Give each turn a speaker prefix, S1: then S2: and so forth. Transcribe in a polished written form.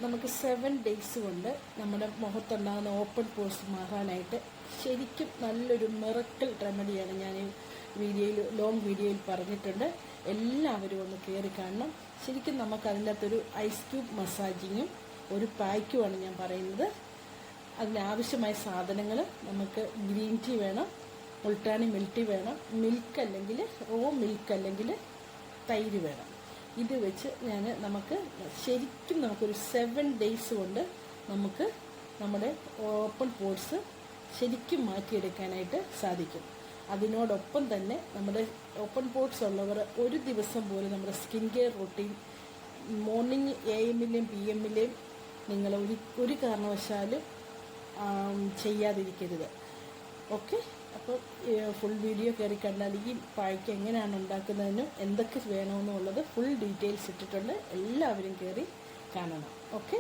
S1: നമുക്ക് 7 ഡേയ്സ് കൊണ്ട് നമ്മുടെ മുഖത്തുണ്ടാകുന്ന ഓപ്പൺ പോർസ് മാറാനായിട്ട് ശരിക്കും നല്ലൊരു മിറക്കിൾ റെമഡിയാണ് ഞാൻ ഈ ലോങ് വീഡിയോയിൽ പറഞ്ഞിട്ടുണ്ട്. എല്ലാവരും ഒന്ന് കയറി കാണണം. ശരിക്കും നമുക്ക് അതിൻ്റെ അകത്തൊരു ഐസ് ക്യൂബ് മസാജിങ്ങും ഒരു പായ്ക്കുമാണ് ഞാൻ പറയുന്നത്. അതിനാവശ്യമായ സാധനങ്ങൾ നമുക്ക് ഗ്രീൻ ടീ വേണം, മുൾട്ടാനി മിൽക്ക് ടീ വേണം, മിൽക്ക് അല്ലെങ്കിൽ മിൽക്ക് അല്ലെങ്കിൽ തൈര് വേണം. ഇത് വെച്ച് ശരിക്കും നമുക്കൊരു 7 ഡേയ്സ് കൊണ്ട് നമുക്ക് നമ്മുടെ ഓപ്പൺ പോർസ് ശരിക്കും മാറ്റിയെടുക്കാനായിട്ട് സാധിക്കും. അതിനോടൊപ്പം തന്നെ നമ്മുടെ ഓപ്പൺ പോർസ് ഉള്ളവർ ഒരു ദിവസം പോലും നമ്മുടെ സ്കിൻ കെയർ റൊട്ടീൻ മോർണിംഗ് AM-ലെയും PM-ലെയും നിങ്ങൾ ഒരു കാരണവശാലും ചെയ്യാതിരിക്കരുത്. ഓക്കെ, അപ്പോൾ ഫുൾ വീഡിയോ കയറി കണ്ടാൽ ഈ പായ്ക്ക് എങ്ങനെയാണ് ഉണ്ടാക്കുന്നതിനും എന്തൊക്കെ വേണമെന്നുള്ളത് ഫുൾ ഡീറ്റെയിൽസ് ഇട്ടിട്ടുണ്ട്. എല്ലാവരും കയറി കാണണം. ഓക്കെ.